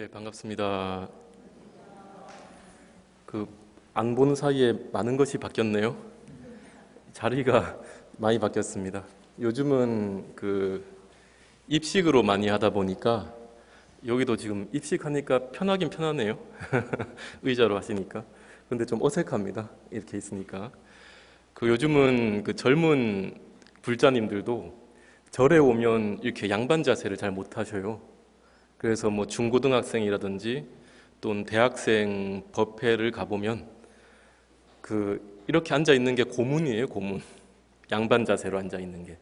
예, 반갑습니다. 안 본 사이에 많은 것이 바뀌었네요. 자리가 많이 바뀌었습니다. 요즘은 입식으로 많이 하다 보니까 여기도 지금 입식하니까 편하긴 편하네요. 의자로 하시니까. 근데 좀 어색합니다. 이렇게 있으니까. 요즘은 젊은 불자님들도 절에 오면 이렇게 양반 자세를 잘 못 하셔요. 그래서 뭐 중고등학생이라든지 또는 대학생 법회를 가보면 이렇게 앉아 있는 게 고문이에요, 고문. 양반 자세로 앉아 있는 게.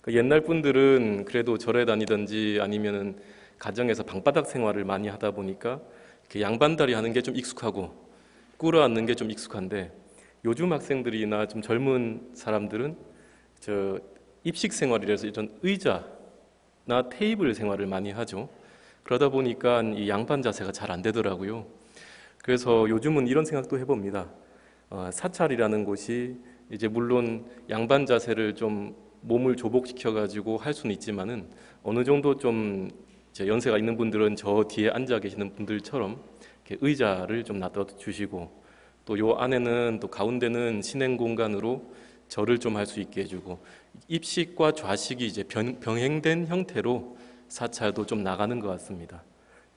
옛날 분들은 그래도 절에 다니든지 아니면은 가정에서 방바닥 생활을 많이 하다 보니까 이렇게 양반다리 하는 게 좀 익숙하고 꿇어 앉는 게 좀 익숙한데, 요즘 학생들이나 좀 젊은 사람들은 입식 생활이라서 이런 의자나 테이블 생활을 많이 하죠. 그러다 보니까 이 양반 자세가 잘 안 되더라고요. 그래서 요즘은 이런 생각도 해봅니다. 사찰이라는 곳이 이제 물론 양반 자세를 좀 몸을 조복시켜 가지고 할 수는 있지만은 어느 정도 좀 이제 연세가 있는 분들은 저 뒤에 앉아 계시는 분들처럼 이렇게 의자를 좀 놔둬 주시고, 또 요 안에는 또 가운데는 신행 공간으로 절을 좀 할 수 있게 해주고, 입식과 좌식이 이제 병행된 형태로 사찰도 좀 나가는 것 같습니다.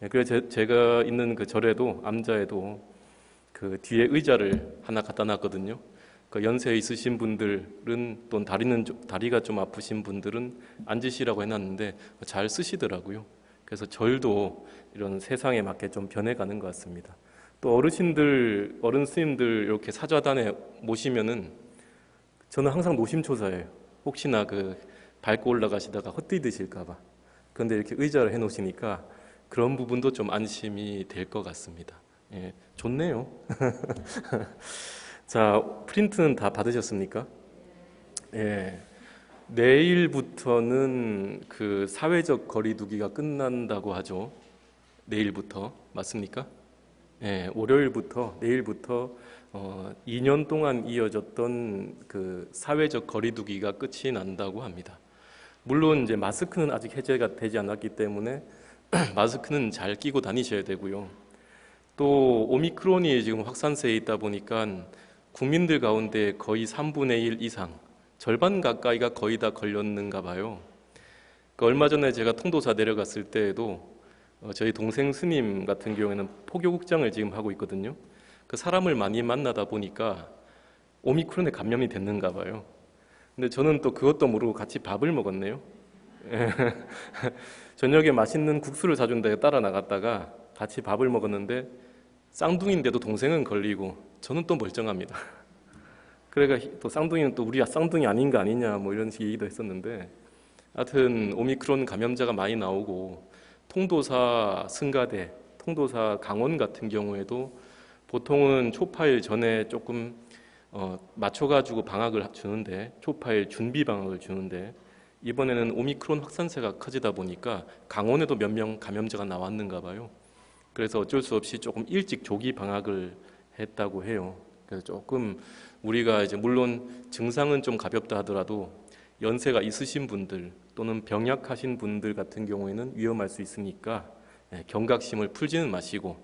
그래서 제가 있는 절에도 암자에도 뒤에 의자를 하나 갖다 놨거든요. 연세 있으신 분들은 또 다리가 좀 아프신 분들은 앉으시라고 해놨는데 잘 쓰시더라고요. 그래서 절도 이런 세상에 맞게 좀 변해가는 것 같습니다. 또 어른 스님들 이렇게 사좌단에 모시면은 저는 항상 노심초사해요. 혹시나 밟고 올라가시다가 헛디디실까봐. 그런데 이렇게 의자를 해놓으시니까 그런 부분도 좀 안심이 될 것 같습니다. 예, 좋네요. 자, 프린트는 다 받으셨습니까? 예, 내일부터는 사회적 거리두기가 끝난다고 하죠. 내일부터 맞습니까? 예, 내일부터 2년 동안 이어졌던 사회적 거리두기가 끝이 난다고 합니다. 물론 이제 마스크는 아직 해제가 되지 않았기 때문에 마스크는 잘 끼고 다니셔야 되고요. 또 오미크론이 지금 확산세에 있다 보니까 국민들 가운데 거의 3분의 1 이상, 절반 가까이가 거의 다 걸렸는가 봐요. 얼마 전에 제가 통도사 내려갔을 때에도 저희 동생 스님 같은 경우에는 포교국장을 지금 하고 있거든요. 사람을 많이 만나다 보니까 오미크론에 감염이 됐는가 봐요. 근데 저는 또 그것도 모르고 같이 밥을 먹었네요. 저녁에 맛있는 국수를 사준다고 따라 나갔다가 같이 밥을 먹었는데 쌍둥이인데도 동생은 걸리고 저는 또 멀쩡합니다. 그러니까 또 쌍둥이는 또 우리 쌍둥이 아닌 거 아니냐 뭐 이런 식의 얘기도 했었는데, 하여튼 오미크론 감염자가 많이 나오고, 통도사 승가대, 통도사 강원 같은 경우에도 보통은 초파일 전에 조금 맞춰가지고 방학을 주는데, 초파일 준비 방학을 주는데, 이번에는 오미크론 확산세가 커지다 보니까 강원에도 몇 명 감염자가 나왔는가 봐요. 그래서 어쩔 수 없이 조금 일찍 조기 방학을 했다고 해요. 그래서 조금 우리가 이제 물론 증상은 좀 가볍다 하더라도 연세가 있으신 분들 또는 병약하신 분들 같은 경우에는 위험할 수 있으니까 경각심을 풀지는 마시고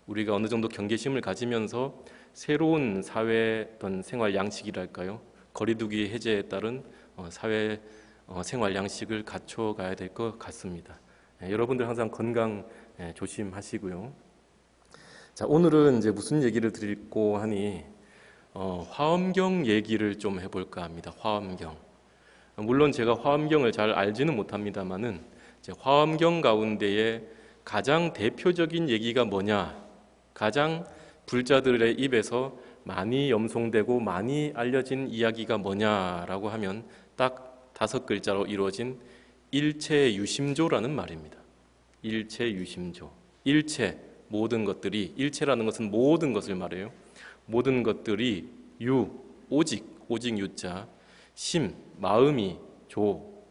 우리가 어느 정도 경계심을 가지면서 새로운 사회 어떤 생활 양식이랄까요? 거리두기 해제에 따른 사회 생활 양식을 갖춰가야 될 것 같습니다. 여러분들 항상 건강 조심하시고요. 자, 오늘은 이제 무슨 얘기를 드리고 하니 화엄경 얘기를 좀 해볼까 합니다. 화엄경. 물론 제가 화엄경을 잘 알지는 못합니다만은 화엄경 가운데에 가장 대표적인 얘기가 뭐냐, 가장 불자들의 입에서 많이 염송되고 많이 알려진 이야기가 뭐냐라고 하면 딱 5글자로 이루어진 일체유심조라는 말입니다. 일체유심조. 일체, 모든 것들이, 일체라는 것은 모든 것을 말해요. 모든 것들이 오직 유자, 심, 마음이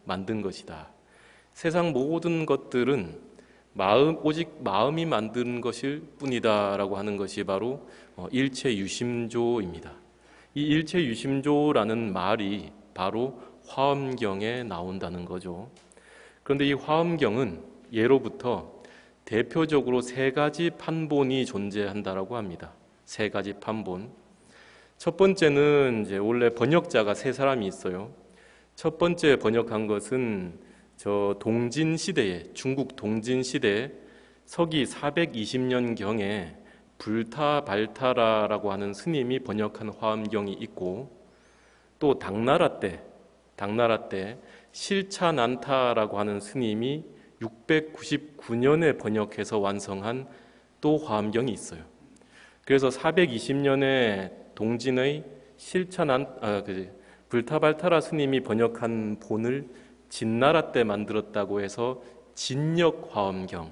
만든 것이다. 세상 모든 것들은 오직 마음이 만든 것일 뿐이다라고 하는 것이 바로 일체유심조입니다. 이 일체유심조라는 말이 바로 화엄경에 나온다는 거죠. 그런데 이 화엄경은 예로부터 대표적으로 세 가지 판본이 존재한다라고 합니다. 세 가지 판본. 첫 번째는 이제 원래 번역자가 세 사람이 있어요. 첫 번째 번역한 것은 저 동진 시대에, 중국 동진 시대에 서기 420년경에 불타발타라라고 하는 스님이 번역한 화엄경이 있고, 또 당나라 때 실차난타라고 하는 스님이 699년에 번역해서 완성한 또 화엄경이 있어요. 그래서 420년에 동진의 불타발타라 스님이 번역한 본을 진나라 때 만들었다고 해서 진역 화엄경,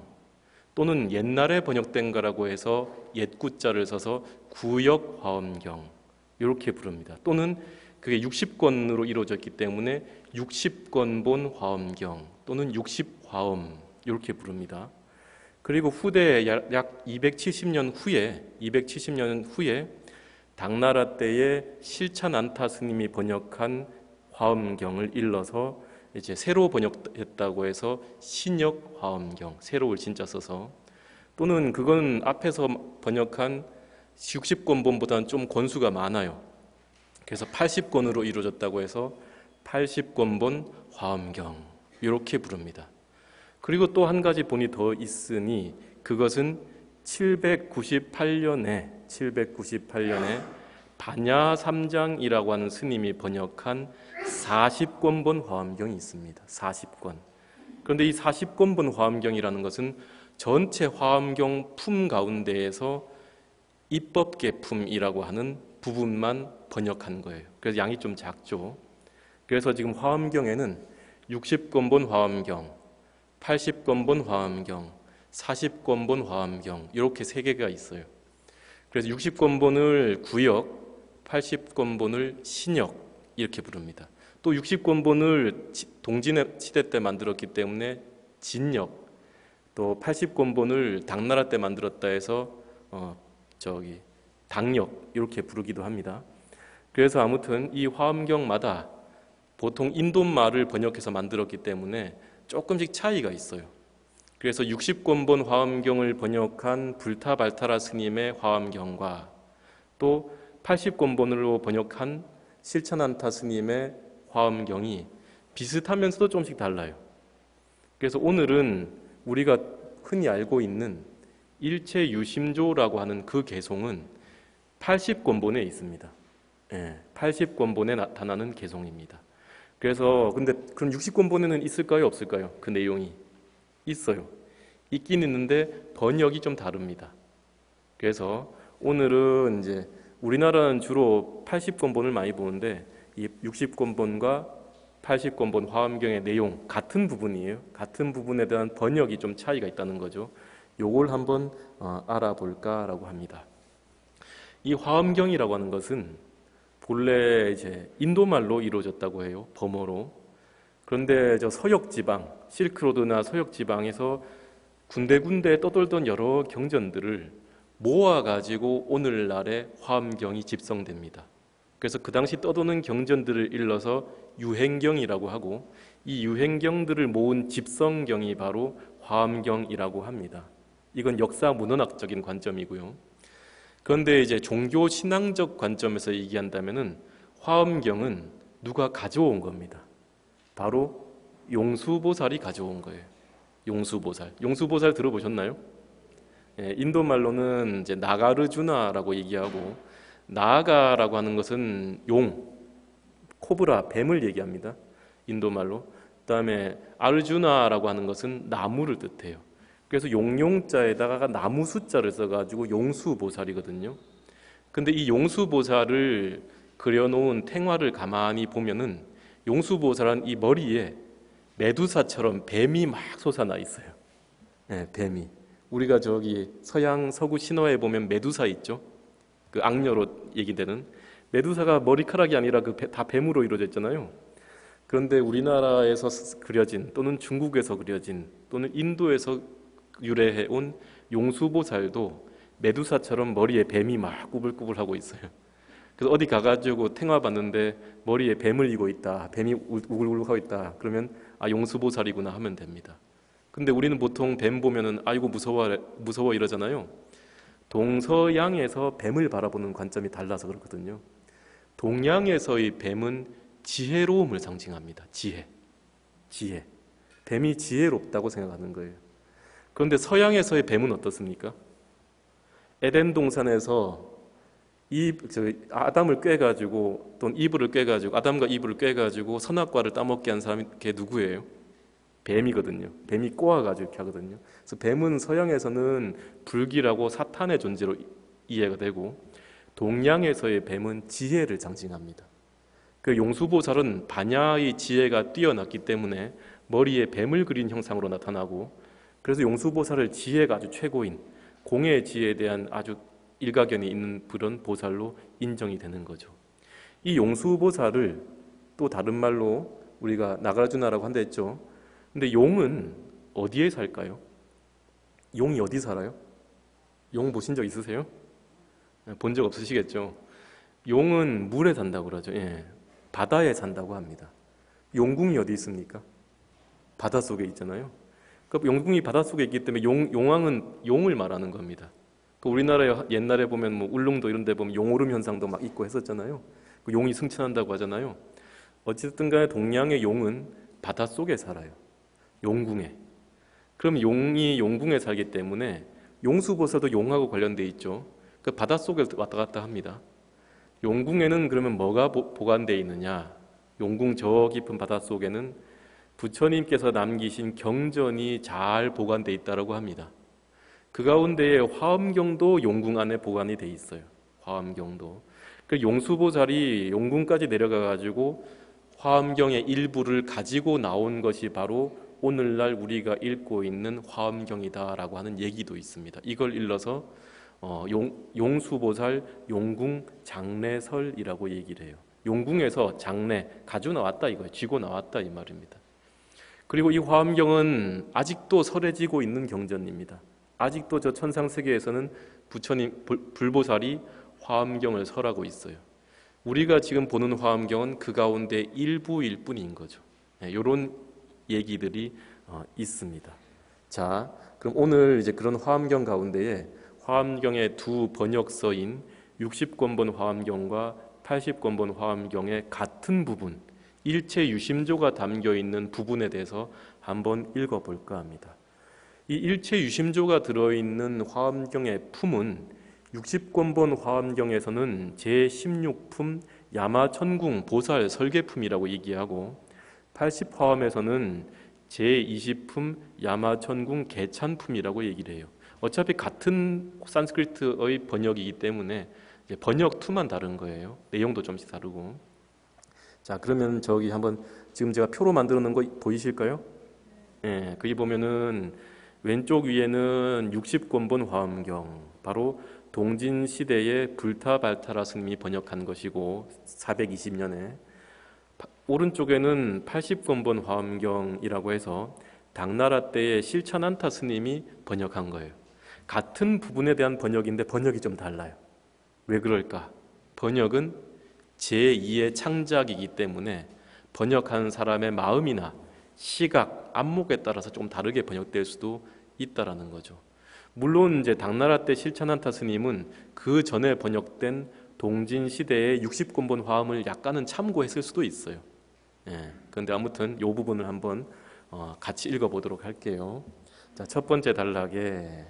또는 옛날에 번역된 거라고 해서 옛구자를 써서 구역 화엄경, 이렇게 부릅니다. 또는 그게 60권으로 이루어졌기 때문에 60권본 화엄경 또는 60화엄, 이렇게 부릅니다. 그리고 후대 약 270년 후에 당나라 때에 실차난타 스님이 번역한 화엄경을 일러서 이제 새로 번역했다고 해서 신역 화엄경, 새로울 진짜 써서, 또는 그건 앞에서 번역한 60권본보다는 좀 권수가 많아요. 그래서 80권으로 이루어졌다고 해서 80권본 화엄경, 이렇게 부릅니다. 그리고 또 한 가지 본이 더 있으니 그것은 798년에 반야삼장이라고 하는 스님이 번역한 40권본 화엄경이 있습니다. 40권. 그런데 이 40권본 화엄경이라는 것은 전체 화엄경 품 가운데에서 입법계품이라고 하는 부분만 번역한 거예요. 그래서 양이 좀 작죠. 그래서 지금 화엄경에는 60권본 화엄경, 80권본 화엄경, 40권본 화엄경, 이렇게 세 개가 있어요. 그래서 60권본을 구역, 80권본을 신역, 이렇게 부릅니다. 또 60권본을 동진 시대 때 만들었기 때문에 진역, 또 80권본을 당나라 때 만들었다 해서 당역, 이렇게 부르기도 합니다. 그래서 아무튼 이 화엄경마다 보통 인도말을 번역해서 만들었기 때문에 조금씩 차이가 있어요. 그래서 60권본 화엄경을 번역한 불타발타라 스님의 화엄경과 또 80권본으로 번역한 실차난타 스님의 화엄경이 비슷하면서도 조금씩 달라요. 그래서 오늘은 우리가 흔히 알고 있는 일체유심조라고 하는 그 개송은 80권본에 있습니다. 80권본에 나타나는 개송입니다. 그래서 근데 그럼 60권본에는 있을까요, 없을까요? 그 내용이 있어요. 있긴 있는데 번역이 좀 다릅니다. 그래서 오늘은 이제 우리나라는 주로 80권본을 많이 보는데 이 60권본과 80권본 화엄경의 내용 같은 부분이에요. 같은 부분에 대한 번역이 좀 차이가 있다는 거죠. 요걸 한번 알아볼까라고 합니다. 이 화엄경이라고 하는 것은 본래 이제 인도말로 이루어졌다고 해요. 범어로. 그런데 저 서역 지방, 실크로드나 서역 지방에서 군데군데 떠돌던 여러 경전들을 모아가지고 오늘날의 화엄경이 집성됩니다. 그래서 그 당시 떠도는 경전들을 일러서 유행경이라고 하고, 이 유행경들을 모은 집성경이 바로 화엄경이라고 합니다. 이건 역사 문헌학적인 관점이고요. 그런데 이제 종교 신앙적 관점에서 얘기한다면은 화엄경은 누가 가져온 겁니다. 바로 용수보살이 가져온 거예요. 용수보살 들어보셨나요? 인도 말로는 이제 나가르주나라고 얘기하고, 나아가라고 하는 것은 코브라, 뱀을 얘기합니다. 인도 말로. 그다음에 아르주나라고 하는 것은 나무를 뜻해요. 그래서 용용자에다가 나무 숫자를 써가지고 용수보살이거든요. 근데 이 용수보살을 그려놓은 탱화를 가만히 보면은 용수보살은 이 머리에 메두사처럼 뱀이 막 솟아나 있어요. 뱀이. 우리가 저기 서양 서구 신화에 보면 메두사 있죠? 그 악녀로 얘기되는 메두사가 머리카락이 아니라 다 뱀으로 이루어져 있잖아요. 그런데 우리나라에서 그려진 또는 중국에서 그려진 또는 인도에서 유래해 온 용수보살도 메두사처럼 머리에 뱀이 막 꾸불꾸불하고 있어요. 그래서 어디 가가지고 탱화 봤는데 머리에 뱀을 이고 있다, 뱀이 우글우글하고 있다, 그러면 용수보살이구나 하면 됩니다. 근데 우리는 보통 뱀 보면은 아이고 무서워 이러잖아요. 동서양에서 뱀을 바라보는 관점이 달라서 그렇거든요. 동양에서의 뱀은 지혜로움을 상징합니다. 지혜. 뱀이 지혜롭다고 생각하는 거예요. 그런데 서양에서의 뱀은 어떻습니까? 에덴 동산에서 아담을 꿰가지고 또는 이브를 꿰가지고 아담과 이브를 꿰가지고 선악과를 따먹게 한 사람이 걔 누구예요? 뱀이거든요. 뱀이 꼬아가지고 이렇게 하거든요. 그래서 뱀은 서양에서는 불길하고 사탄의 존재로 이해가 되고 동양에서의 뱀은 지혜를 상징합니다. 그 용수보살은 반야의 지혜가 뛰어났기 때문에 머리에 뱀을 그린 형상으로 나타나고 그래서 용수보살을 지혜가 아주 최고인 공의 지혜에 대한 아주 일가견이 있는 그런 보살로 인정이 되는 거죠. 이 용수보살을 또 다른 말로 우리가 나가라주나라고 한다 했죠. 근데 용은 어디에 살까요? 용이 어디 살아요? 용 보신 적 있으세요? 본 적 없으시겠죠. 용은 물에 산다고 그러죠. 예, 바다에 산다고 합니다. 용궁이 어디 있습니까? 바닷속에 있잖아요. 그러니까 용궁이 바닷속에 있기 때문에 용왕은 용을 말하는 겁니다. 우리나라에 옛날에 보면 뭐 울릉도 이런 데 보면 용오름 현상도 막 있고 했었잖아요. 용이 승천한다고 하잖아요. 어쨌든 간에 동양의 용은 바닷속에 살아요. 용궁에. 그럼 용이 용궁에 살기 때문에 용수보살도 용하고 관련돼 있죠. 그 바닷속에 왔다 갔다 합니다. 용궁에는 그러면 뭐가 보관되어 있느냐? 용궁 저 깊은 바닷속에는 부처님께서 남기신 경전이 잘 보관되어 있다고 합니다. 그 가운데에 화엄경도 용궁 안에 보관이 돼 있어요. 화엄경도. 그 용수보살이 용궁까지 내려가 가지고 화엄경의 일부를 가지고 나온 것이 바로 오늘날 우리가 읽고 있는 화엄경이다라고 하는 얘기도 있습니다. 이걸 일러서 용수보살 용궁 장례설이라고 얘기를 해요. 용궁에서 장례 가지고 나왔다 이거예요. 쥐고 나왔다 이 말입니다. 그리고 이 화엄경은 아직도 설해지고 있는 경전입니다. 아직도 저 천상세계에서는 부처님 불보살이 화엄경을 설하고 있어요. 우리가 지금 보는 화엄경은 그 가운데 일부일 뿐인 거죠. 이런 얘기들이 있습니다. 자, 그럼 오늘 이제 그런 화엄경 가운데에 화엄경의 두 번역서인 60권본 화엄경과 80권본 화엄경의 같은 부분, 일체 유심조가 담겨 있는 부분에 대해서 한번 읽어볼까 합니다. 이 일체 유심조가 들어있는 화엄경의 품은 60권본 화엄경에서는 제16품 야마천궁 보살 설계품이라고 얘기하고 80화엄에서는 제20품 야마천궁 개찬품이라고 얘기를 해요. 어차피 같은 산스크리트의 번역이기 때문에 이제 번역 투만 다른 거예요. 내용도 좀씩 다르고. 자, 그러면 저기 한번 지금 제가 표로 만들어 놓은 거 보이실까요? 예, 거기 보면은 왼쪽 위에는 60권본 화엄경, 바로 동진 시대의 불타발타라 스님이 번역한 것이고 420년에 오른쪽에는 80권본 화엄경이라고 해서 당나라 때의 실차난타 스님이 번역한 거예요. 같은 부분에 대한 번역인데 번역이 좀 달라요. 왜 그럴까? 번역은 제2의 창작이기 때문에 번역한 사람의 마음이나 시각, 안목에 따라서 좀 다르게 번역될 수도 있다라는 거죠. 물론 이제 당나라 때 실차난타 스님은 그 전에 번역된 동진 시대의 60권본 화엄을 약간은 참고했을 수도 있어요. 그런데 아무튼 이 부분을 한번 같이 읽어보도록 할게요. 자, 첫 번째 단락에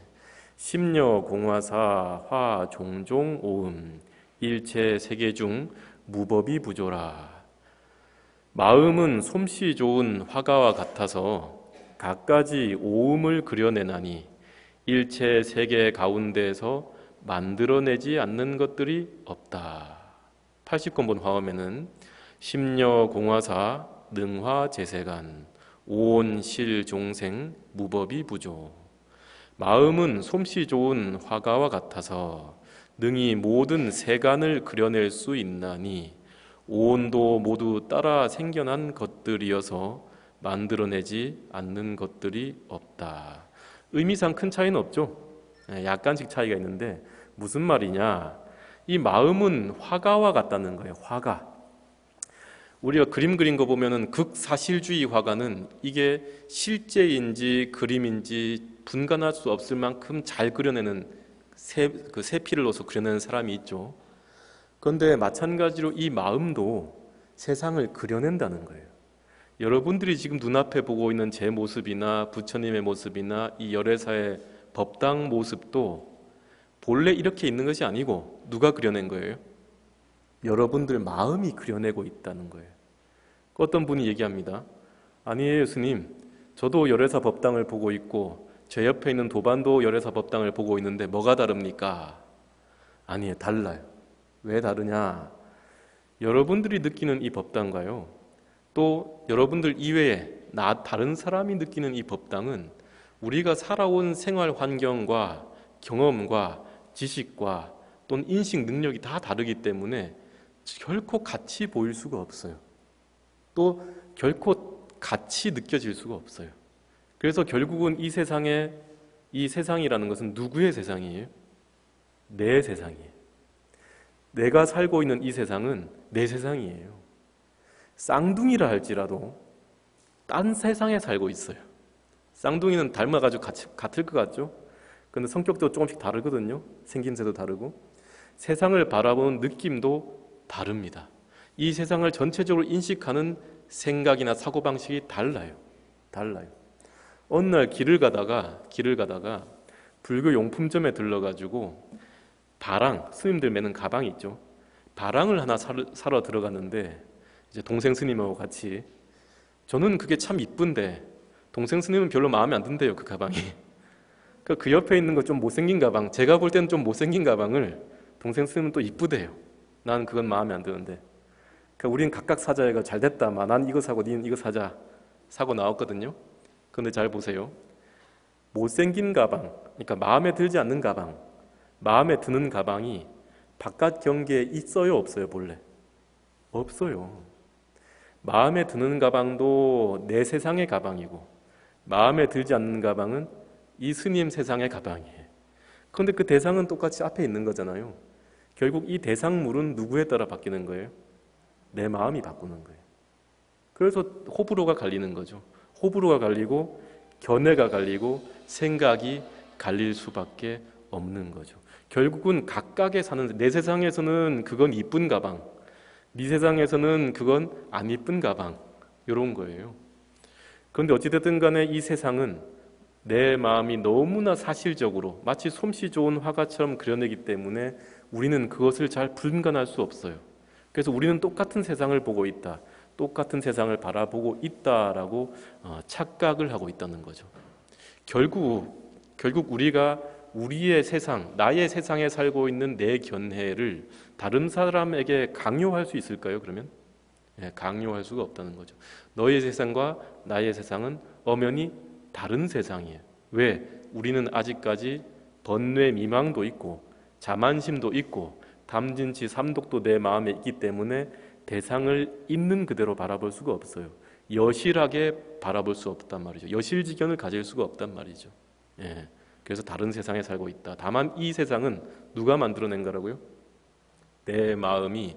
심려 공화사 화 종종 오음 일체 세계 중 무법이 부조라. 마음은 솜씨 좋은 화가와 같아서 갖가지 오음을 그려내나니 일체 세계 가운데에서 만들어내지 않는 것들이 없다. 80권본 화엄에는 심려 공화사 능화 재세간 오온 실 종생 무법이 부조. 마음은 솜씨 좋은 화가와 같아서 능히 모든 세간을 그려낼 수 있나니 오온도 모두 따라 생겨난 것들이어서 만들어내지 않는 것들이 없다. 의미상 큰 차이는 없죠. 약간씩 차이가 있는데 무슨 말이냐? 이 마음은 화가와 같다는 거예요. 화가. 우리가 그림 그린 거 보면은 극사실주의 화가는 이게 실제인지 그림인지 분간할 수 없을 만큼 잘 그려내는 그 세피를 넣어서 그려내는 사람이 있죠. 그런데 마찬가지로 이 마음도 세상을 그려낸다는 거예요. 여러분들이 지금 눈앞에 보고 있는 제 모습이나 부처님의 모습이나 이 열애사의 법당 모습도 본래 이렇게 있는 것이 아니고 누가 그려낸 거예요? 여러분들 마음이 그려내고 있다는 거예요. 어떤 분이 얘기합니다. 아니에요, 스님. 저도 열애사 법당을 보고 있고 제 옆에 있는 도반도 열애사 법당을 보고 있는데 뭐가 다릅니까? 아니에요, 달라요. 왜 다르냐? 여러분들이 느끼는 이 법당과요, 또 여러분들 이외에 다른 사람이 느끼는 이 법당은 우리가 살아온 생활 환경과 경험과 지식과 또는 인식 능력이 다 다르기 때문에 결코 같이 보일 수가 없어요. 또 결코 같이 느껴질 수가 없어요. 그래서 결국은 이 세상이라는 것은 누구의 세상이에요? 내 세상이에요. 내가 살고 있는 이 세상은 내 세상이에요. 쌍둥이라 할지라도 딴 세상에 살고 있어요. 쌍둥이는 닮아가지고 같을 것 같죠? 근데 성격도 조금씩 다르거든요. 생김새도 다르고 세상을 바라보는 느낌도 다릅니다. 이 세상을 전체적으로 인식하는 생각이나 사고방식이 달라요. 어느 날 길을 가다가 불교 용품점에 들러가지고 스님들 매는 가방이 있죠. 바랑을 하나 사러 들어갔는데 이제 동생 스님하고 같이, 저는 그게 참 이쁜데 동생 스님은 별로 마음에 안 든대요, 그 가방이. 그 옆에 있는 거 좀 못생긴 가방, 제가 볼 때는 좀 못생긴 가방을 동생 스님은 또 이쁘대요. 나는 그건 마음에 안 드는데. 우리는 각각 사자 해가 잘 됐다. 난 이거 사고 니는 이거 사자. 사고 나왔거든요. 그런데 잘 보세요. 못생긴 가방, 그러니까 마음에 들지 않는 가방, 마음에 드는 가방이 바깥 경계에 있어요, 없어요, 본래? 없어요. 마음에 드는 가방도 내 세상의 가방이고 마음에 들지 않는 가방은 이 스님 세상의 가방이에요. 그런데 그 대상은 똑같이 앞에 있는 거잖아요. 결국 이 대상물은 누구에 따라 바뀌는 거예요? 내 마음이 바꾸는 거예요. 그래서 호불호가 갈리는 거죠. 호불호가 갈리고 견해가 갈리고 생각이 갈릴 수밖에 없는 거죠. 결국은 각각의 사는, 내 세상에서는 그건 이쁜 가방, 네 세상에서는 그건 안 이쁜 가방, 이런 거예요. 그런데 어찌됐든 간에 이 세상은 내 마음이 너무나 사실적으로 마치 솜씨 좋은 화가처럼 그려내기 때문에 우리는 그것을 잘 분간할 수 없어요. 그래서 우리는 똑같은 세상을 보고 있다, 똑같은 세상을 바라보고 있다라고 착각을 하고 있다는 거죠. 결국 우리가 우리의 세상, 나의 세상에 살고 있는 내 견해를 다른 사람에게 강요할 수 있을까요? 그러면 강요할 수가 없다는 거죠. 너의 세상과 나의 세상은 엄연히 다른 세상이에요. 왜? 우리는 아직까지 번뇌 미망도 있고 자만심도 있고 담진치 삼독도 내 마음에 있기 때문에 대상을 있는 그대로 바라볼 수가 없어요. 여실하게 바라볼 수 없단 말이죠. 여실지견을 가질 수가 없단 말이죠. 그래서 다른 세상에 살고 있다. 다만 이 세상은 누가 만들어낸 거라고요? 내 마음이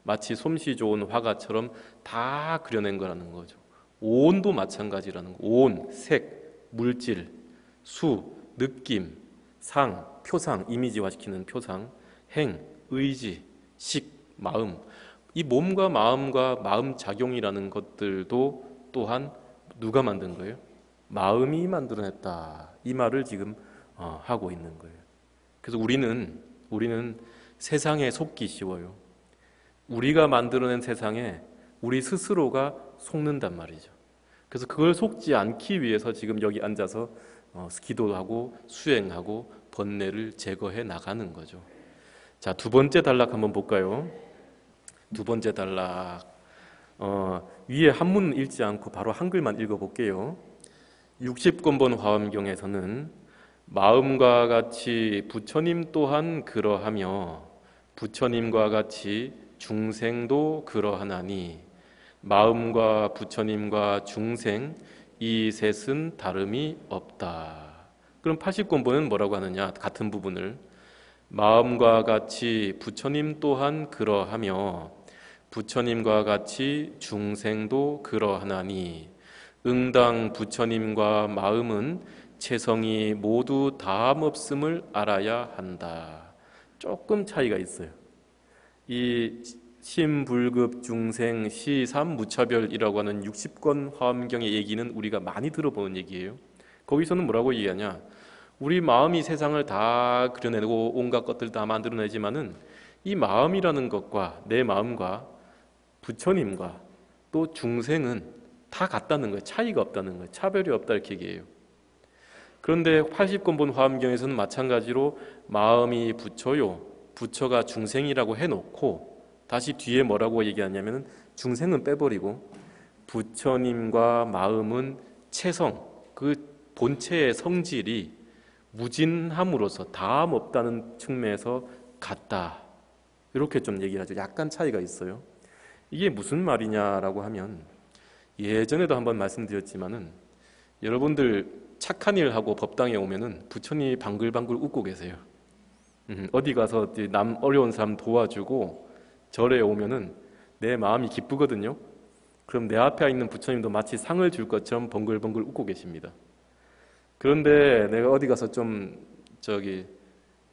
마치 솜씨 좋은 화가처럼 다 그려낸 거라는 거죠. 온도 마찬가지라는 거. 온, 색, 물질, 수, 느낌, 상, 표상, 이미지화시키는 표상, 행, 의지, 식, 마음. 이 몸과 마음 작용이라는 것들도 또한 누가 만든 거예요? 마음이 만들어냈다. 이 말을 지금 하고 있는 거예요. 그래서 우리는 세상에 속기 쉬워요. 우리가 만들어낸 세상에 우리 스스로가 속는단 말이죠. 그래서 그걸 속지 않기 위해서 지금 여기 앉아서 기도하고 수행하고 번뇌를 제거해 나가는 거죠. 자, 두 번째 단락 한번 볼까요? 두 번째 단락. 위에 한문 읽지 않고 바로 한글만 읽어볼게요. 60권본 화엄경에서는 마음과 같이 부처님 또한 그러하며 부처님과 같이 중생도 그러하나니 마음과 부처님과 중생 이 셋은 다름이 없다. 그럼 80권본은 뭐라고 하느냐? 같은 부분을 마음과 같이 부처님 또한 그러하며 부처님과 같이 중생도 그러하나니 응당 부처님과 마음은 체성이 모두 다함없음을 알아야 한다. 조금 차이가 있어요. 이 심불급 중생 시삼무차별이라고 하는 60권 화엄경의 얘기는 우리가 많이 들어보는 얘기예요. 거기서는 뭐라고 얘기하냐? 우리 마음이 세상을 다 그려내고 온갖 것들 다 만들어내지만은 이 마음이라는 것과 내 마음과 부처님과 또 중생은 다 같다는 거예요. 차이가 없다는 거예요. 차별이 없다 이렇게 얘기해요. 그런데 80권본 화엄경에서는 마찬가지로 마음이 부처요, 부처가 중생이라고 해놓고 다시 뒤에 뭐라고 얘기하냐면 중생은 빼버리고 부처님과 마음은 체성, 그 본체의 성질이 무진함으로써 다함 없다는 측면에서 같다. 이렇게 좀 얘기하죠. 약간 차이가 있어요. 이게 무슨 말이냐라고 하면 예전에도 한번 말씀드렸지만은 여러분들 착한 일 하고 법당에 오면은 부처님이 방글방글 웃고 계세요. 어디 가서 남 어려운 사람 도와주고 절에 오면은 내 마음이 기쁘거든요. 그럼 내 앞에 있는 부처님도 마치 상을 줄 것처럼 벙글벙글 웃고 계십니다. 그런데 내가 어디 가서 좀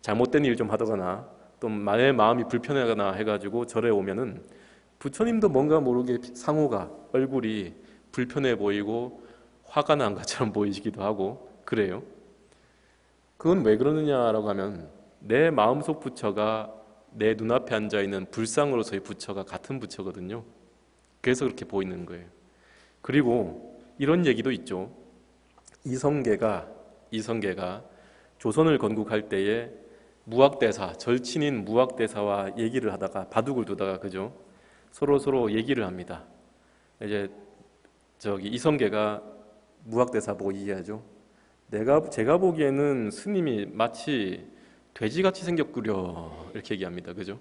잘못된 일 좀 하다거나 또 내 마음이 불편하거나 해가지고 절에 오면은 부처님도 뭔가 모르게 상호가 얼굴이 불편해 보이고 화가 난 것처럼 보이시기도 하고 그래요. 그건 왜 그러느냐라고 하면 내 마음속 부처가 내 눈앞에 앉아있는 불상으로서의 부처가 같은 부처거든요. 그래서 그렇게 보이는 거예요. 그리고 이런 얘기도 있죠. 이성계가 조선을 건국할 때에 무학대사, 절친인 무학대사와 얘기를 하다가 바둑을 두다가 그죠? 서로 얘기를 합니다. 이제 이성계가 무학대사 보고 얘기하죠. 제가 보기에는 스님이 마치 돼지같이 생겼구려 이렇게 얘기합니다. 그죠?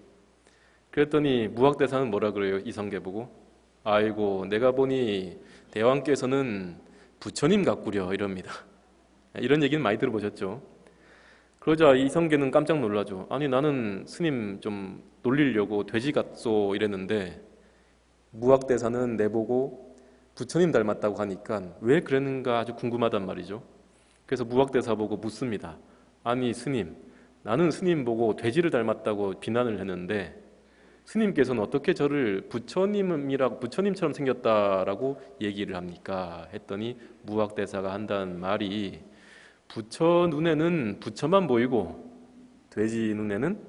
그랬더니 무학대사는 뭐라 그래요? 이성계 보고 아이고 내가 보니 대왕께서는 부처님 같구려 이럽니다. 이런 얘기는 많이 들어보셨죠? 그러자 이성계는 깜짝 놀라죠. 아니 나는 스님 좀 놀리려고 돼지 같소 이랬는데 무학대사는 내보고 부처님 닮았다고 하니까 왜 그랬는가 아주 궁금하단 말이죠. 그래서 무학대사 보고 묻습니다. 아니 스님, 나는 스님 보고 돼지를 닮았다고 비난을 했는데 스님께서는 어떻게 저를 부처님처럼 생겼다라고 얘기를 합니까? 했더니 무학대사가 한다는 말이 부처 눈에는 부처만 보이고 돼지 눈에는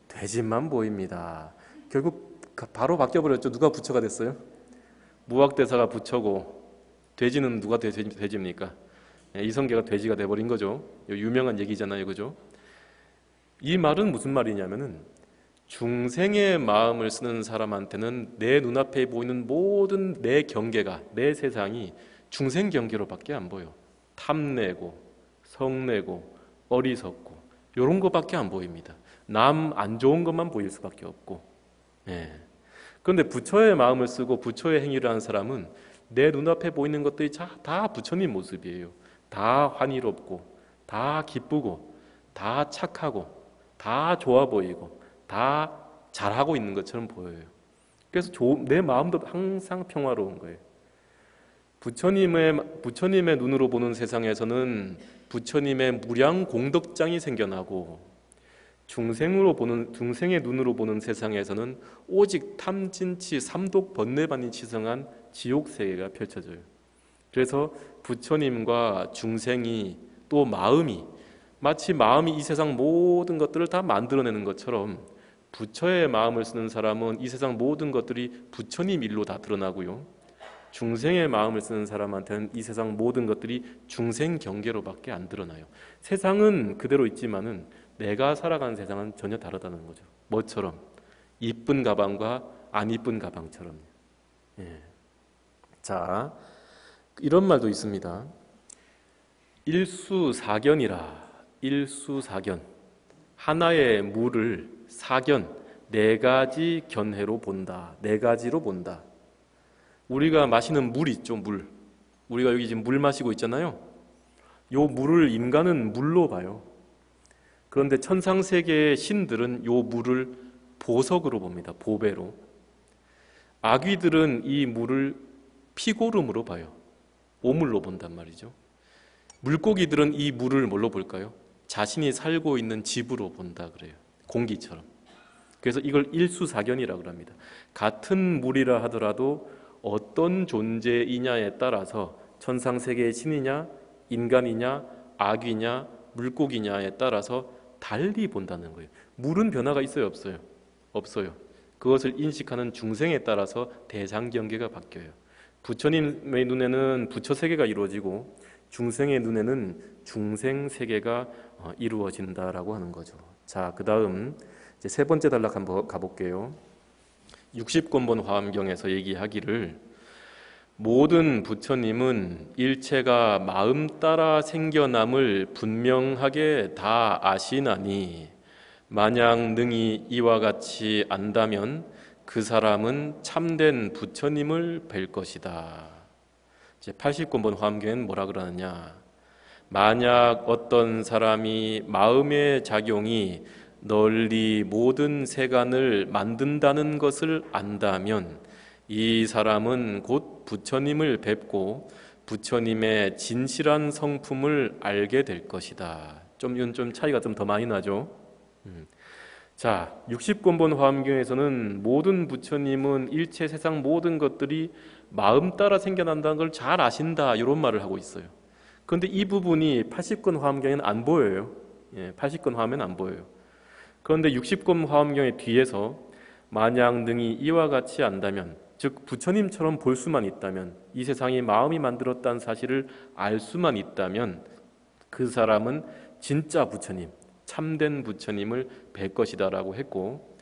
돼지만 보입니다. 결국 바로 바뀌어버렸죠. 누가 부처가 됐어요? 무학대사가 부처고 돼지는 누가 돼지입니까? 이성계가 돼지가 돼버린 거죠. 유명한 얘기잖아요. 그죠? 이 말은 무슨 말이냐면은 중생의 마음을 쓰는 사람한테는 내 눈앞에 보이는 모든 내 경계가, 내 세상이 중생 경계로밖에 안 보여. 탐내고 성내고 어리석고 이런 것밖에 안 보입니다. 남 안 좋은 것만 보일 수밖에 없고. 그런데 부처의 마음을 쓰고 부처의 행위를 하는 사람은 내 눈앞에 보이는 것들이 다 부처님 모습이에요. 다 환희롭고 다 기쁘고 다 착하고 다 좋아 보이고 다 잘하고 있는 것처럼 보여요. 그래서 내 마음도 항상 평화로운 거예요. 부처님의 눈으로 보는 세상에서는 부처님의 무량 공덕장이 생겨나고 중생의 눈으로 보는 세상에서는 오직 탐진치 삼독 번뇌반이 치성한 지옥세계가 펼쳐져요. 그래서 부처님과 중생이 또 마음이 마치 마음이 이 세상 모든 것들을 다 만들어내는 것처럼 부처의 마음을 쓰는 사람은 이 세상 모든 것들이 부처님 일로 다 드러나고요. 중생의 마음을 쓰는 사람한테는 이 세상 모든 것들이 중생 경계로밖에 안 드러나요. 세상은 그대로 있지만은 내가 살아가는 세상은 전혀 다르다는 거죠. 뭐처럼? 이쁜 가방과 안 이쁜 가방처럼. 자, 이런 말도 있습니다. 일수사견이라. 일수사견. 하나의 물을 사견, 네 가지 견해로 본다. 네 가지로 본다. 우리가 마시는 물 있죠, 물. 우리가 여기 지금 물 마시고 있잖아요. 요 물을 인간은 물로 봐요. 그런데 천상세계의 신들은 요 물을 보석으로 봅니다. 보배로. 아귀들은 이 물을 피고름으로 봐요. 오물로 본단 말이죠. 물고기들은 이 물을 뭘로 볼까요? 자신이 살고 있는 집으로 본다 그래요. 공기처럼. 그래서 이걸 일수사견이라고 합니다. 같은 물이라 하더라도 어떤 존재이냐에 따라서 천상세계의 신이냐, 인간이냐, 아귀냐, 물고기냐에 따라서 달리 본다는 거예요. 물은 변화가 있어요, 없어요? 없어요. 그것을 인식하는 중생에 따라서 대상경계가 바뀌어요. 부처님의 눈에는 부처세계가 이루어지고 중생의 눈에는 중생세계가 이루어진다라고 하는 거죠. 자, 그 다음 이제 세 번째 단락 한번 가볼게요. 60권본 화엄경에서 얘기하기를 모든 부처님은 일체가 마음 따라 생겨남을 분명하게 다 아시나니 만약 능히 이와 같이 안다면 그 사람은 참된 부처님을 뵐 것이다. 이제 80권본 화엄경에는 뭐라 그러느냐? 만약 어떤 사람이 마음의 작용이 널리 모든 세간을 만든다는 것을 안다면 이 사람은 곧 부처님을 뵙고 부처님의 진실한 성품을 알게 될 것이다. 이건 좀 차이가 좀 더 많이 나죠. 자, 60권본 화엄경에서는 모든 부처님은 일체 세상 모든 것들이 마음 따라 생겨난다는 걸 잘 아신다 이런 말을 하고 있어요. 그런데 이 부분이 80권 화엄경에는 안 보여요. 80권 화엄에는 안 보여요. 그런데 60권 화엄경의 뒤에서 만약 능히 이와 같이 안다면, 즉 부처님처럼 볼 수만 있다면, 이 세상이 마음이 만들었다는 사실을 알 수만 있다면 그 사람은 진짜 부처님, 참된 부처님을 뵐 것이다라고 했고,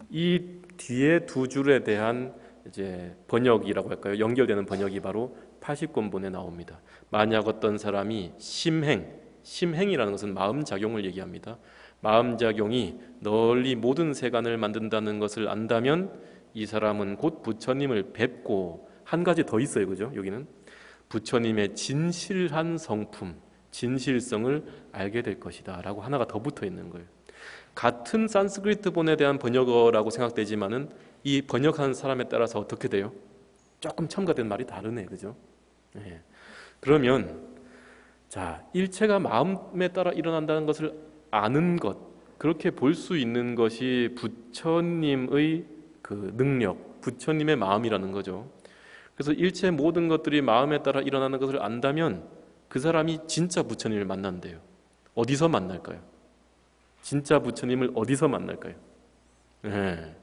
이 뒤에 두 줄에 대한 이제 번역이라고 할까요? 연결되는 번역이 바로 80권본에 나옵니다. 만약 어떤 사람이 심행이라는 것은 마음작용을 얘기합니다. 마음작용이 널리 모든 세간을 만든다는 것을 안다면 이 사람은 곧 부처님을 뵙고, 한 가지 더 있어요. 그죠? 여기는 부처님의 진실한 성품, 진실성을 알게 될 것이다 라고 하나가 더 붙어 있는 거예요. 같은 산스크리트 본에 대한 번역어라고 생각되지만은 이 번역하는 사람에 따라서 어떻게 돼요? 조금 첨가된 말이 다르네. 그죠? 네. 그러면 자, 일체가 마음에 따라 일어난다는 것을 아는 것, 그렇게 볼 수 있는 것이 부처님의 그 능력, 부처님의 마음이라는 거죠. 그래서 일체 모든 것들이 마음에 따라 일어나는 것을 안다면 그 사람이 진짜 부처님을 만난대요. 어디서 만날까요? 진짜 부처님을 어디서 만날까요? 네.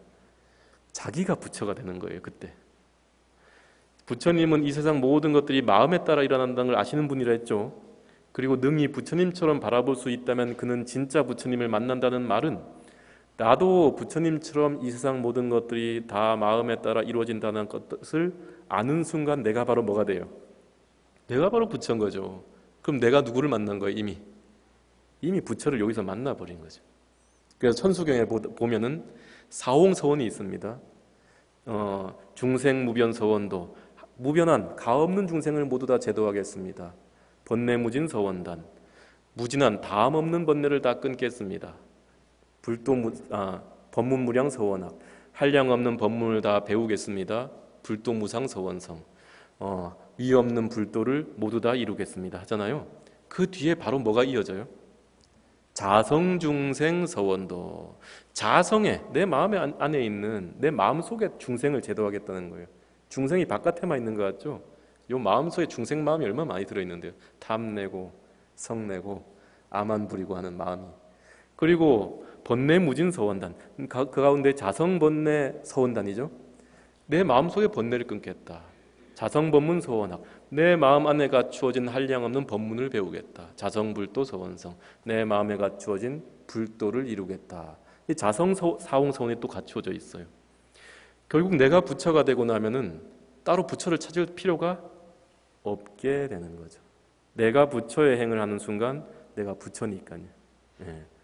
자기가 부처가 되는 거예요. 그때 부처님은 이 세상 모든 것들이 마음에 따라 일어난다는 걸 아시는 분이라 했죠. 그리고 능히 부처님처럼 바라볼 수 있다면 그는 진짜 부처님을 만난다는 말은, 나도 부처님처럼 이 세상 모든 것들이 다 마음에 따라 이루어진다는 것을 아는 순간 내가 바로 뭐가 돼요? 내가 바로 부처인 거죠. 그럼 내가 누구를 만난 거예요? 이미 부처를 여기서 만나버린 거죠. 그래서 천수경에 보면은 사홍서원이 있습니다. 중생무변서원도, 무변한 가없는 중생을 모두 다 제도하겠습니다. 번뇌무진서원단, 무진한 다음 없는 번뇌를 다 끊겠습니다. 법문무량서원학, 한량 없는 법문을 다 배우겠습니다. 불도무상서원성, 위 없는 불도를 모두 다 이루겠습니다 하잖아요. 그 뒤에 바로 뭐가 이어져요? 자성중생서원도, 자성에, 내 마음 안에 있는, 내 마음속에 중생을 제도하겠다는 거예요. 중생이 바깥에만 있는 것 같죠? 요 마음속에 중생 마음이 얼마나 많이 들어있는데요. 탐내고 성내고 아만 부리고 하는 마음이. 그리고 번뇌무진서원단, 그 가운데 자성번뇌 서원단이죠. 내 마음속에 번뇌를 끊겠다. 자성법문서원학, 내 마음 안에 갖추어진 한량없는 법문을 배우겠다. 자성불도 서원성, 내 마음에 갖추어진 불도를 이루겠다. 이 자성사홍서원이 또 갖추어져 있어요. 결국 내가 부처가 되고 나면은 따로 부처를 찾을 필요가 없게 되는 거죠. 내가 부처의 행을 하는 순간 내가 부처니까요.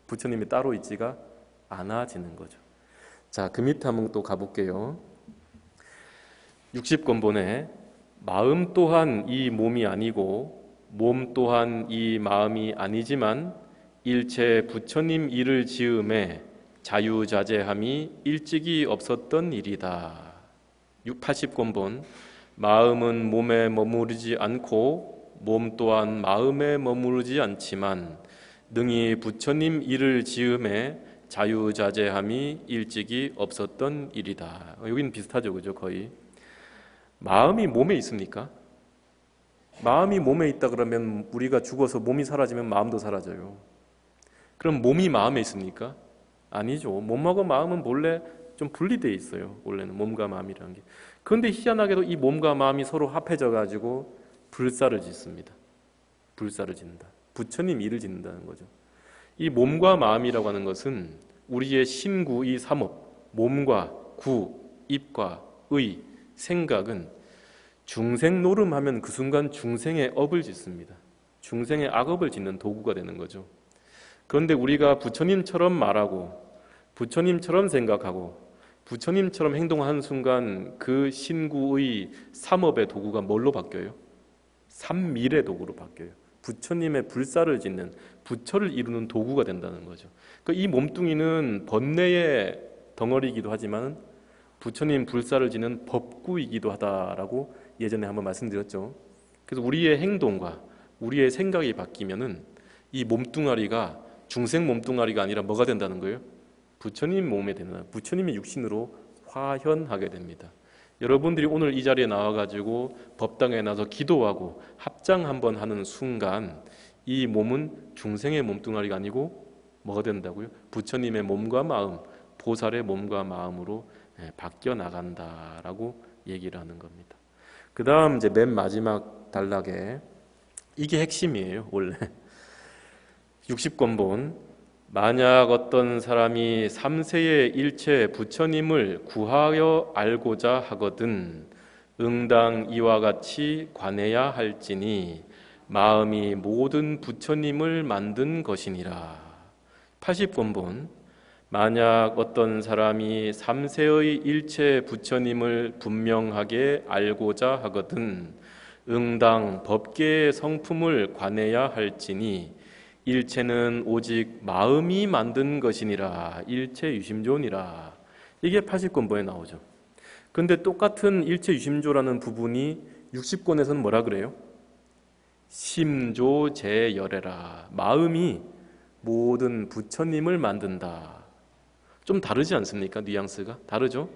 부처님이 따로 있지가 않아지는 거죠. 자, 그 밑에 한번 또 가볼게요. 60권본에 마음 또한 이 몸이 아니고 몸 또한 이 마음이 아니지만 일체 부처님 일을 지음에 자유자재함이 일찍이 없었던 일이다. 80권본 마음은 몸에 머무르지 않고 몸 또한 마음에 머무르지 않지만 능히 부처님 일을 지음에 자유자재함이 일찍이 없었던 일이다. 여기는 비슷하죠, 그죠? 거의. 마음이 몸에 있습니까? 마음이 몸에 있다 그러면 우리가 죽어서 몸이 사라지면 마음도 사라져요. 그럼 몸이 마음에 있습니까? 아니죠. 몸하고 마음은 본래 좀 분리되어 있어요. 원래는 몸과 마음이라는 게. 그런데 희한하게도 이 몸과 마음이 서로 합해져 가지고 불사를 짓습니다. 불사를 짓는다. 부처님 일을 짓는다는 거죠. 이 몸과 마음이라고 하는 것은 우리의 신구 이 삼업, 몸과 구, 입과 의, 생각은 중생 노름하면 그 순간 중생의 업을 짓습니다. 중생의 악업을 짓는 도구가 되는 거죠. 그런데 우리가 부처님처럼 말하고 부처님처럼 생각하고 부처님처럼 행동하는 순간 그 신구의 삼업의 도구가 뭘로 바뀌어요? 삼밀의 도구로 바뀌어요. 부처님의 불사를 짓는 부처를 이루는 도구가 된다는 거죠. 그러니까 이 몸뚱이는 번뇌의 덩어리이기도 하지만 부처님 불사를 짓는 법구이기도 하다라고 예전에 한번 말씀드렸죠. 그래서 우리의 행동과 우리의 생각이 바뀌면은 이 몸뚱아리가 중생 몸뚱아리가 아니라 뭐가 된다는 거예요? 부처님 몸에 되는, 부처님의 육신으로 화현하게 됩니다. 여러분들이 오늘 이 자리에 나와가지고 법당에 나서 기도하고 합장 한번 하는 순간 이 몸은 중생의 몸뚱아리가 아니고 뭐가 된다고요? 부처님의 몸과 마음, 보살의 몸과 마음으로 바뀌어 나간다라고 얘기를 하는 겁니다. 그 다음 이제 맨 마지막 단락에 이게 핵심이에요. 원래 60권본 만약 어떤 사람이 삼세의 일체 부처님을 구하여 알고자 하거든 응당 이와 같이 관해야 할지니 마음이 모든 부처님을 만든 것이니라. 80권본 만약 어떤 사람이 삼세의 일체 부처님을 분명하게 알고자 하거든 응당 법계의 성품을 관해야 할지니 일체는 오직 마음이 만든 것이니라. 일체 유심조니라. 이게 80권본에 나오죠. 근데 똑같은 일체 유심조라는 부분이 60권에서는 뭐라 그래요? 심조제열애라. 마음이 모든 부처님을 만든다. 좀 다르지 않습니까? 뉘앙스가 다르죠.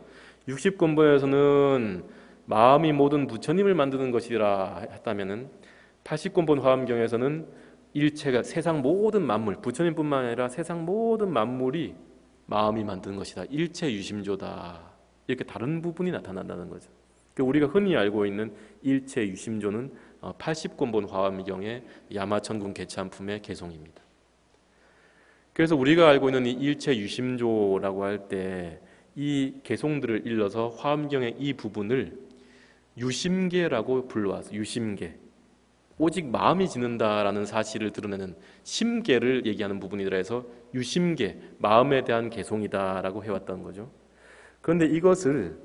60권본에서는 마음이 모든 부처님을 만드는 것이라 했다면은 80권본 화엄경에서는 일체가 세상 모든 만물, 부처님뿐만 아니라 세상 모든 만물이 마음이 만드는 것이다. 일체 유심조다. 이렇게 다른 부분이 나타난다는 거죠. 우리가 흔히 알고 있는 일체 유심조는 80권본 화엄경의 야마천군 개찬품의 개송입니다. 그래서 우리가 알고 있는 이 일체 유심조라고 할 때 이 개송들을 일러서 화엄경의 이 부분을 유심계라고 불러왔어요. 유심계. 오직 마음이 짓는다라는 사실을 드러내는 심계를 얘기하는 부분이라 해서 유심계, 마음에 대한 개송이다라고 해왔다는 거죠. 그런데 이것을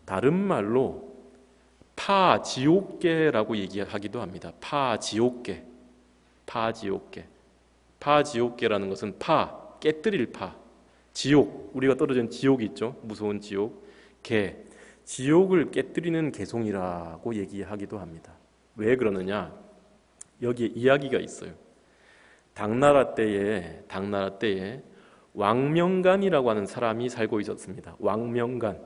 다른 말로 파지옥계라고 얘기하기도 합니다. 파지옥계, 파지옥계. 파지옥계라는 것은 깨뜨릴 파, 지옥, 우리가 떨어진 지옥이 있죠. 무서운 지옥, 계, 지옥을 깨뜨리는 개송이라고 얘기하기도 합니다. 왜 그러느냐? 여기에 이야기가 있어요. 당나라 때에 왕명간이라고 하는 사람이 살고 있었습니다. 왕명간.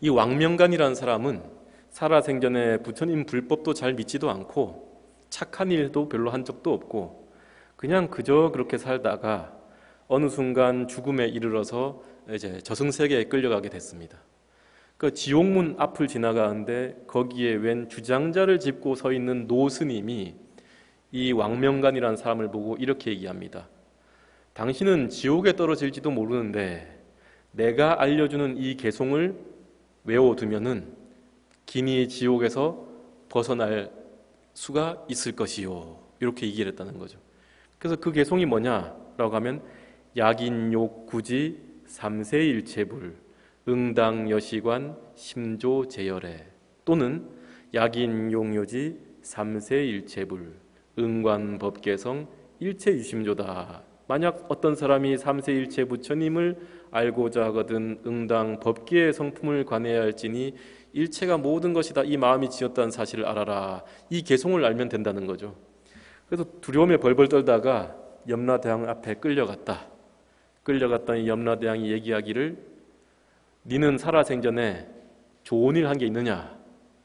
이 왕명간이라는 사람은 살아생전에 부처님 불법도 잘 믿지도 않고 착한 일도 별로 한 적도 없고 그냥 그저 그렇게 살다가 어느 순간 죽음에 이르러서 이제 저승세계에 끌려가게 됐습니다. 그 지옥문 앞을 지나가는데 거기에 웬 주장자를 짚고 서 있는 노스님이 이 왕명간이라는 사람을 보고 이렇게 얘기합니다. 당신은 지옥에 떨어질지도 모르는데 내가 알려주는 이 개송을 외워두면은 기니 지옥에서 벗어날 수가 있을 것이요. 이렇게 얘기를 했다는 거죠. 그래서 그 개송이 뭐냐라고 하면 약인욕구지 삼세일체불 응당여시관 심조제열애 또는 약인용요지 삼세일체불 응관법계성 일체유심조다. 만약 어떤 사람이 삼세일체 부처님을 알고자 하거든 응당 법계의 성품을 관해야 할지니 일체가 모든 것이다 이 마음이 지었다는 사실을 알아라. 이 개송을 알면 된다는 거죠. 그래서 두려움에 벌벌 떨다가 염라대왕 앞에 끌려갔던 이 염라대왕이 얘기하기를 니는 살아생전에 좋은 일 한 게 있느냐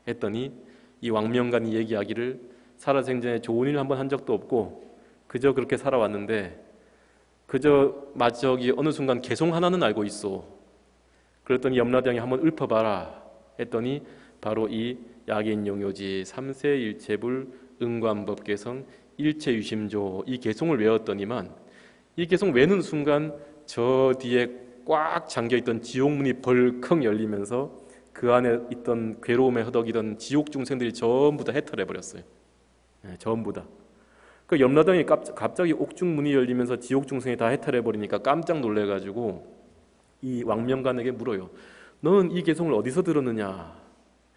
했더니 이 왕명간이 얘기하기를 살아생전에 좋은 일 한 번 한 적도 없고 그저 그렇게 살아왔는데 그저 마저기 어느 순간 개송 하나는 알고 있어. 그랬더니 염라대왕이 한번 읊어봐라 했더니 바로 이 약인용요지 삼세일체불 응관법계성 일체유심조 이 개송을 외웠더니만 이 개송 외는 순간 저 뒤에 꽉 잠겨있던 지옥문이 벌컥 열리면서 그 안에 있던 괴로움에 허덕이던 지옥 중생들이 전부 다 해탈해버렸어요. 네, 전부 다. 그 염라대왕이 갑자기 옥중문이 열리면서 지옥 중생이 다 해탈해버리니까 깜짝 놀래가지고 이 왕명간에게 물어요. 너는 이 개송을 어디서 들었느냐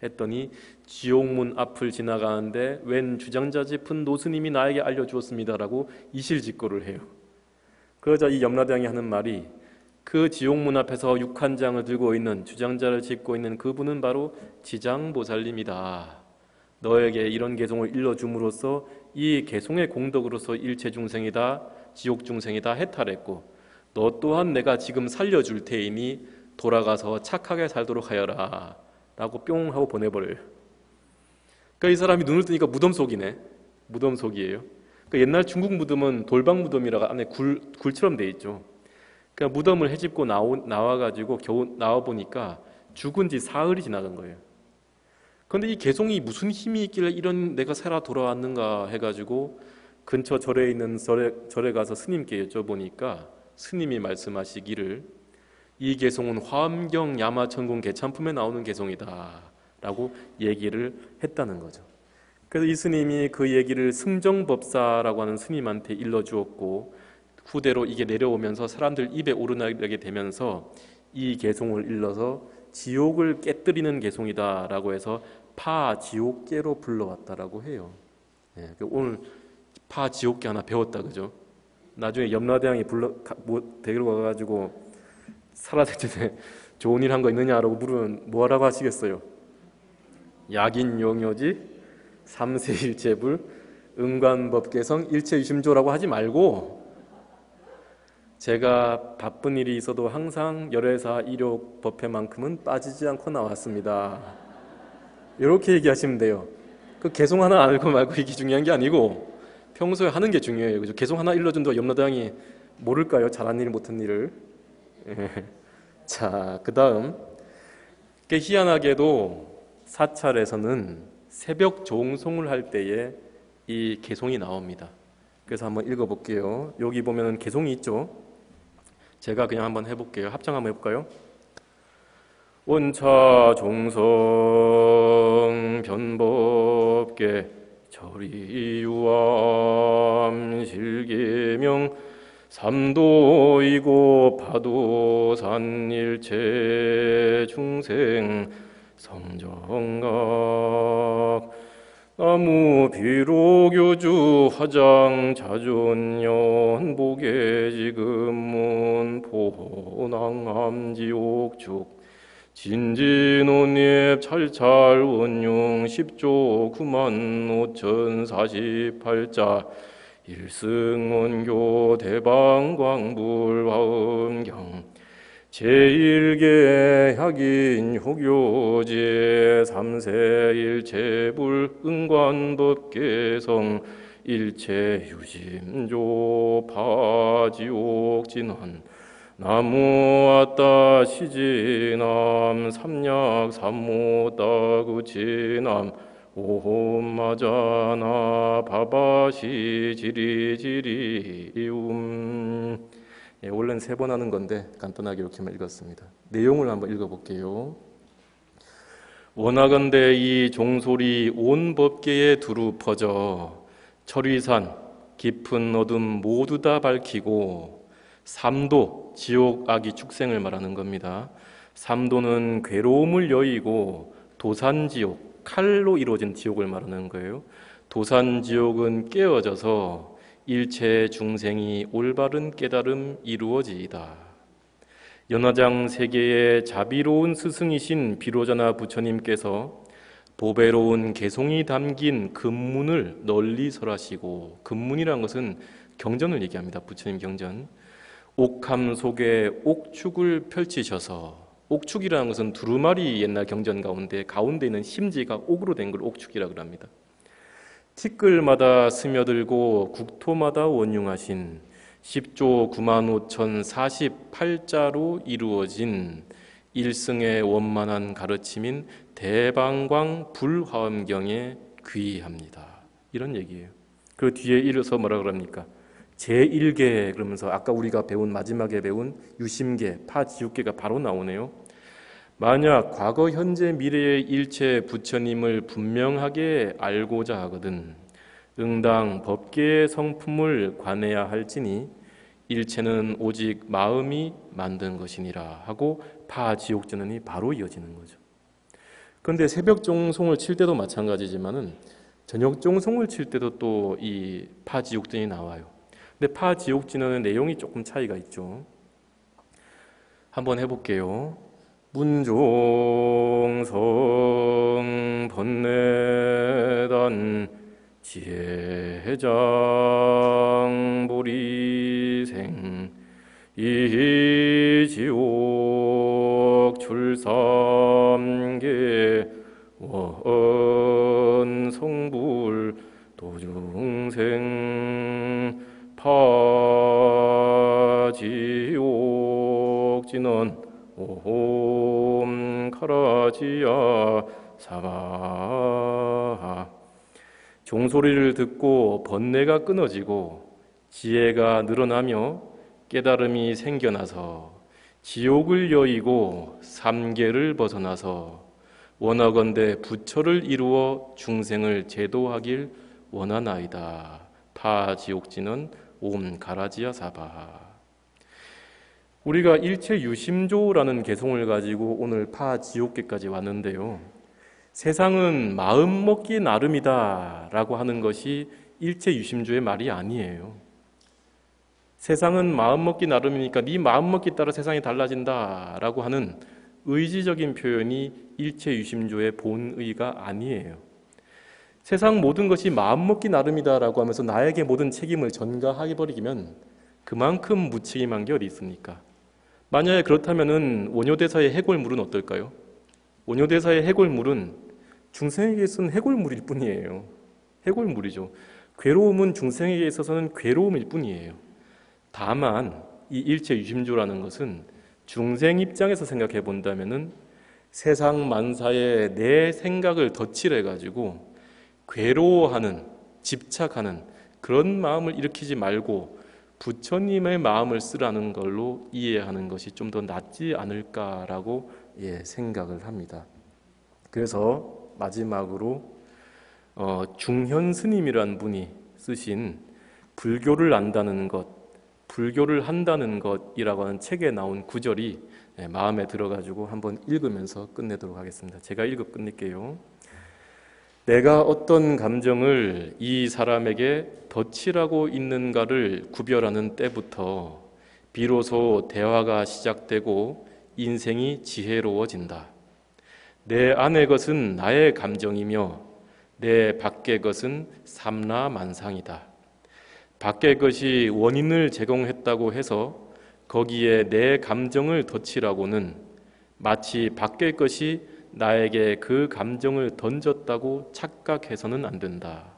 했더니 지옥문 앞을 지나가는데 웬 주장자 짚은 노스님이 나에게 알려주었습니다라고 이실직고를 해요. 그러자 이 염라대왕이 하는 말이 그 지옥문 앞에서 육한장을 들고 있는 주장자를 짚고 있는 그분은 바로 지장보살님이다. 너에게 이런 개송을 일러줌으로써 이 개송의 공덕으로서 일체 중생이다 지옥 중생이다 해탈했고 너 또한 내가 지금 살려줄 테이니 돌아가서 착하게 살도록 하여라 라고 뿅 하고 보내버려요. 그러니까 이 사람이 눈을 뜨니까 무덤 속이네. 무덤 속이에요. 그러니까 옛날 중국 무덤은 돌방 무덤이라고 안에 굴처럼 돼 있죠. 그러니까 무덤을 헤집고 나와가지고 겨우 나와보니까 죽은 지 사흘이 지나간 거예요. 그런데 이 개송이 무슨 힘이 있길래 이런 내가 살아 돌아왔는가 해가지고 근처 절에 있는 절에 가서 스님께 여쭤보니까 스님이 말씀하시기를 이 개송은 화엄경 야마천공 개참품에 나오는 개송이다 라고 얘기를 했다는 거죠. 그래서 이 스님이 그 얘기를 승정법사라고 하는 스님한테 일러주었고 후대로 이게 내려오면서 사람들 입에 오르나게 되면서 이 개송을 일러서 지옥을 깨뜨리는 개송이다 라고 해서 파지옥계로 불러왔다라고 해요. 예, 오늘 파지옥계 하나 배웠다 그죠? 나중에 염라대왕이 데리러 가가지고 살아생전에 좋은 일 한 거 있느냐라고 물으면 뭐라고 하시겠어요? 약인용요지 삼세일체불 응관법계성 일체유심조라고 하지 말고 제가 바쁜 일이 있어도 항상 열애사 일욕 법회만큼은 빠지지 않고 나왔습니다. 이렇게 얘기하시면 돼요. 그 개송 하나 알고 말고 이게 중요한 게 아니고 평소에 하는 게 중요해요. 그죠? 개송 하나 일러준다고 염라대왕이 모를까요? 잘한 일 못한 일을. 자, 그 다음 희한하게도 사찰에서는 새벽 종송을 할 때에 이 개송이 나옵니다. 그래서 한번 읽어볼게요. 여기 보면 개송이 있죠. 제가 그냥 한번 해볼게요. 합창 한번 해볼까요? 원차 종성 변법계 절이유암 실계명 삼도이고 파도산일체 중생 성정각 나무 비로교주 화장 자존연 보계지금문 포낭암지옥축 진진온입 찰찰 원용 10조 9만 5,048자 일승원교 대방광불 화엄경 제1계 학인 효교제 3세 일체불 응관법계성 일체유심조 파지옥 진환 나무아따 시진암 삼약 삼모 따구진암 오홈마자나 바바시 지리지리움. 예, 원래는 3번 하는 건데 간단하게 이렇게만 읽었습니다. 내용을 한번 읽어볼게요. 원하건대 이 종소리 온 법계에 두루 퍼져 철위산 깊은 어둠 모두 다 밝히고 삼도 지옥 악이 축생을 말하는 겁니다. 삼도는 괴로움을 여의고 도산지옥 칼로 이루어진 지옥을 말하는 거예요. 도산지옥은 깨어져서 일체 중생이 올바른 깨달음 이루어지이다. 연화장 세계의 자비로운 스승이신 비로자나 부처님께서 보배로운 개송이 담긴 금문을 널리 설하시고, 금문이라는 것은 경전을 얘기합니다. 부처님 경전. 옥함 속에 옥축을 펼치셔서, 옥축이라는 것은 두루마리 옛날 경전 가운데 있는 심지가 옥으로 된 걸 옥축이라고 합니다. 티끌마다 스며들고 국토마다 원융하신 10조 9만 5천 48자로 이루어진 일승의 원만한 가르침인 대방광 불화엄경에 귀의합니다. 이런 얘기예요. 그 뒤에 이어서 뭐라 그럽니까? 제1계 그러면서 아까 우리가 배운 마지막에 배운 유심계, 파지육계가 바로 나오네요. 만약 과거, 현재, 미래의 일체 부처님을 분명하게 알고자 하거든 응당 법계의 성품을 관해야 할지니 일체는 오직 마음이 만든 것이니라 하고 파지옥전언이 바로 이어지는 거죠. 그런데 새벽 종송을 칠 때도 마찬가지지만은 저녁 종송을 칠 때도 또 이 파지옥전이 나와요. 근데 파지옥전언의 내용이 조금 차이가 있죠. 한번 해볼게요. 문종성 번뇌단 지혜장 보리생 이지옥 출삼계 원성불 도중생 파지옥 진원 옴 카라지야 사바. 종소리를 듣고 번뇌가 끊어지고 지혜가 늘어나며 깨달음이 생겨나서 지옥을 여의고 삼계를 벗어나서 원하건대 부처를 이루어 중생을 제도하길 원하나이다. 파지옥지는 옴 가라지야 사바. 우리가 일체 유심조라는 개송을 가지고 오늘 파지옥계까지 왔는데요. 세상은 마음 먹기 나름이다 라고 하는 것이 일체 유심조의 말이 아니에요. 세상은 마음 먹기 나름이니까 네 마음 먹기에 따라 세상이 달라진다 라고 하는 의지적인 표현이 일체 유심조의 본의가 아니에요. 세상 모든 것이 마음 먹기 나름이다 라고 하면서 나에게 모든 책임을 전가해버리면 그만큼 무책임한 게 어디 있습니까? 만약에 그렇다면 원효대사의 해골물은 어떨까요? 원효대사의 해골물은 중생에게 쓴 해골물일 뿐이에요. 해골물이죠. 괴로움은 중생에게 있어서는 괴로움일 뿐이에요. 다만 이 일체 유심조라는 것은 중생 입장에서 생각해 본다면 세상 만사에 내 생각을 덧칠해 가지고 괴로워하는, 집착하는 그런 마음을 일으키지 말고 부처님의 마음을 쓰라는 걸로 이해하는 것이 좀 더 낫지 않을까라고 생각을 합니다. 그래서 마지막으로 중현 스님이라는 분이 쓰신 불교를 안다는 것, 불교를 한다는 것이라고 하는 책에 나온 구절이 마음에 들어가지고 한번 읽으면서 끝내도록 하겠습니다. 제가 읽어 끝낼게요. 내가 어떤 감정을 이 사람에게 덧칠하고 있는가를 구별하는 때부터 비로소 대화가 시작되고 인생이 지혜로워진다. 내 안의 것은 나의 감정이며 내 밖의 것은 삼라만상이다. 밖의 것이 원인을 제공했다고 해서 거기에 내 감정을 덧칠하고는 마치 밖의 것이 나에게 그 감정을 던졌다고 착각해서는 안 된다.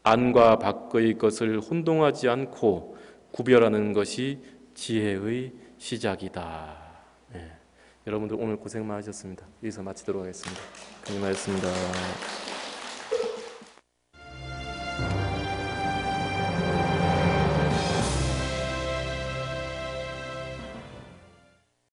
안과 밖의 것을 혼동하지 않고 구별하는 것이 지혜의 시작이다. 여러분들 오늘 고생 많으셨습니다. 여기서 마치도록 하겠습니다. 감사합니다.